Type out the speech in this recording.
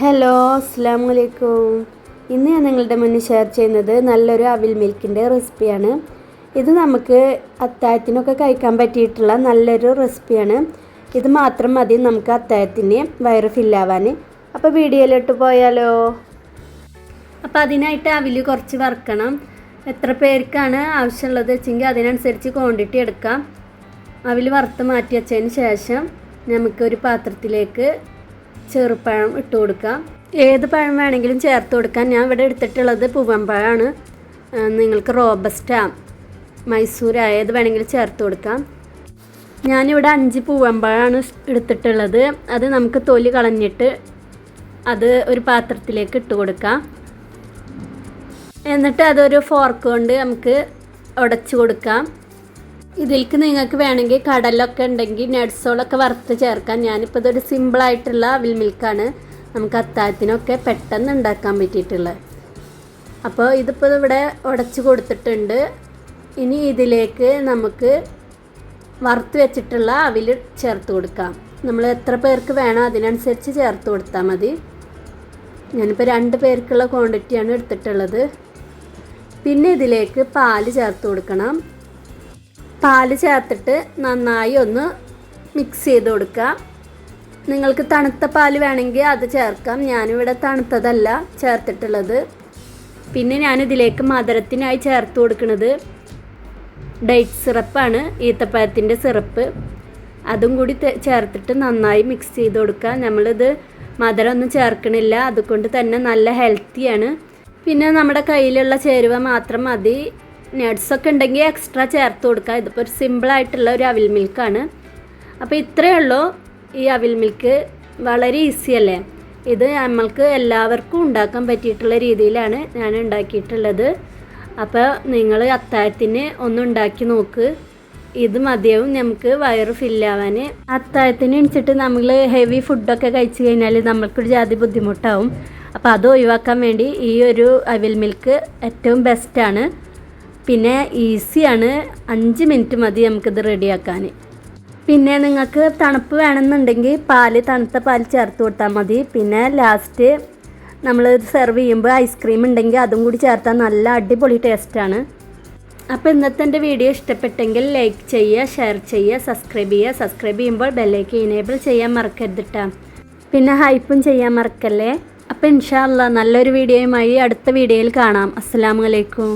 Hello, അസ്സലാമു അലൈക്കും. ഇന്ന് ഞാൻ നിങ്ങളുടെ മുന്നിൽ ഷെയർ ചെയ്യുന്നത് നല്ലൊരു അവിൽ മിൽക്കിൻ്റെ റെസിപ്പിയാണ്. ഇത് നമുക്ക് അത്താഴത്തിനൊക്കെ കഴിക്കാൻ പറ്റിയിട്ടുള്ള നല്ലൊരു റെസിപ്പിയാണ്. ഇത് മാത്രം മതി നമുക്ക് അത്താഴത്തിന് വയറ് ഫില്ലാവാൻ. അപ്പോൾ വീഡിയോയിലോട്ട് പോയാലോ. അപ്പോൾ അതിനായിട്ട് അവിൽ കുറച്ച് വറുക്കണം. എത്ര പേർക്കാണ് ആവശ്യമുള്ളത് വെച്ചെങ്കിൽ അതിനനുസരിച്ച് ക്വാണ്ടിറ്റി എടുക്കാം. അവിൽ വറുത്ത് മാറ്റി വെച്ചതിന് ശേഷം നമുക്കൊരു പാത്രത്തിലേക്ക് ചെറുപഴം ഇട്ട് കൊടുക്കാം. ഏത് പഴം വേണമെങ്കിലും ചേർത്ത് കൊടുക്കാം. ഞാൻ ഇവിടെ എടുത്തിട്ടുള്ളത് പൂവമ്പഴമാണ്. നിങ്ങൾക്ക് റോബസ്റ്റ, മൈസൂർ ഏത് വേണമെങ്കിലും ചേർത്ത് കൊടുക്കാം. ഞാനിവിടെ 5 പൂവമ്പഴമാണ് എടുത്തിട്ടുള്ളത്. അത് നമുക്ക് തൊലി കളഞ്ഞിട്ട് അത് ഒരു പാത്രത്തിലേക്ക് ഇട്ട് കൊടുക്കാം. എന്നിട്ട് അതൊരു ഫോർക്ക് കൊണ്ട് നമുക്ക് ഉടച്ചു കൊടുക്കാം. ഇതിലേക്ക് നിങ്ങൾക്ക് വേണമെങ്കിൽ കടലൊക്കെ ഉണ്ടെങ്കിൽ നട്ട്സുകളൊക്കെ വറുത്ത് ചേർക്കാം. ഞാനിപ്പോൾ ഇതൊരു സിമ്പിളായിട്ടുള്ള അവിൽ മിൽക്കാണ് നമുക്ക് അത്താഴത്തിനൊക്കെ പെട്ടെന്ന് ഉണ്ടാക്കാൻ പറ്റിയിട്ടുള്ളത്. അപ്പോൾ ഇതിപ്പോൾ ഇവിടെ ഉടച്ച് കൊടുത്തിട്ടുണ്ട്. ഇനി ഇതിലേക്ക് നമുക്ക് വറുത്ത് വെച്ചിട്ടുള്ള അവിൽ ചേർത്ത് കൊടുക്കാം. നമ്മൾ എത്ര പേർക്ക് വേണം അതിനനുസരിച്ച് ചേർത്ത് കൊടുത്താൽ മതി. ഞാനിപ്പോൾ 2 പേർക്കുള്ള ക്വാണ്ടിറ്റിയാണ് എടുത്തിട്ടുള്ളത്. പിന്നെ ഇതിലേക്ക് പാല് ചേർത്ത് കൊടുക്കണം. പാല് ചേർത്തിട്ട് നന്നായി ഒന്ന് മിക്സ് ചെയ്ത് കൊടുക്കുക. നിങ്ങൾക്ക് തണുത്ത പാല് വേണമെങ്കിൽ അത് ചേർക്കാം. ഞാനിവിടെ തണുത്തതല്ല ചേർത്തിട്ടുള്ളത്. പിന്നെ ഞാനിതിലേക്ക് മധുരത്തിനായി ചേർത്ത് കൊടുക്കുന്നത് ഡേറ്റ് സിറപ്പാണ്, ഈത്തപ്പഴത്തിൻ്റെ സിറപ്പ്. അതും കൂടി ചേർത്തിട്ട് നന്നായി മിക്സ് ചെയ്ത് കൊടുക്കുക. നമ്മളിത് മധുരമൊന്നും ചേർക്കണില്ല, അതുകൊണ്ട് തന്നെ നല്ല ഹെൽത്തിയാണ്. പിന്നെ നമ്മുടെ കയ്യിലുള്ള ചേരുവ മാത്രം മതി. നട്ട്സൊക്കെ ഉണ്ടെങ്കിൽ എക്സ്ട്രാ ചേർത്ത് കൊടുക്കുക. ഇതിപ്പോൾ ഒരു സിമ്പിളായിട്ടുള്ള ഒരു അവിൽ മിൽക്കാണ്. അപ്പോൾ ഇത്രയേ ഉള്ളൂ ഈ അവിൽ മിൽക്ക്. വളരെ ഈസി അല്ലേ. ഇത് നമ്മൾക്ക് എല്ലാവർക്കും ഉണ്ടാക്കാൻ പറ്റിയിട്ടുള്ള രീതിയിലാണ് ഞാൻ ഉണ്ടാക്കിയിട്ടുള്ളത്. അപ്പോൾ നിങ്ങൾ അത്താഴത്തിന് ഒന്ന് ഉണ്ടാക്കി നോക്ക്. ഇത് മതിയാവും നമുക്ക് വയറ് ഫില്ലാവാൻ. അത്താഴത്തിന് എണിച്ചിട്ട് നമ്മൾ ഹെവി ഫുഡൊക്കെ കഴിച്ച് കഴിഞ്ഞാൽ നമ്മൾക്കൊരു ജാതി ബുദ്ധിമുട്ടാവും. അപ്പോൾ അത് ഒഴിവാക്കാൻ വേണ്ടി ഈ ഒരു അവിൽ മിൽക്ക് ഏറ്റവും ബെസ്റ്റാണ്. പിന്നെ ഈസിയാണ്. 5 മിനിറ്റ് മതി നമുക്കിത് റെഡിയാക്കാൻ. പിന്നെ നിങ്ങൾക്ക് തണുപ്പ് വേണമെന്നുണ്ടെങ്കിൽ തണുത്ത പാൽ ചേർത്ത് കൊടുത്താൽ മതി. പിന്നെ ലാസ്റ്റ് നമ്മൾ സെർവ് ചെയ്യുമ്പോൾ ഐസ്ക്രീം ഉണ്ടെങ്കിൽ അതും കൂടി ചേർത്താൽ നല്ല അടിപൊളി ടേസ്റ്റാണ്. അപ്പോൾ ഇന്നത്തെ എൻ്റെ വീഡിയോ ഇഷ്ടപ്പെട്ടെങ്കിൽ ലൈക്ക് ചെയ്യുക, ഷെയർ ചെയ്യുക, സബ്സ്ക്രൈബ് ചെയ്യുക. സബ്സ്ക്രൈബ് ചെയ്യുമ്പോൾ ബെല്ലൈക്കൻ എനേബിൾ ചെയ്യാൻ മറക്കരുത് കേട്ടോ. പിന്നെ ഹൈപ്പും ചെയ്യാൻ മറക്കല്ലേ. അപ്പോൾ ഇൻഷാ അല്ലാഹ് നല്ലൊരു വീഡിയോയുമായി അടുത്ത വീഡിയോയിൽ കാണാം. അസ്സലാമു അലൈക്കും.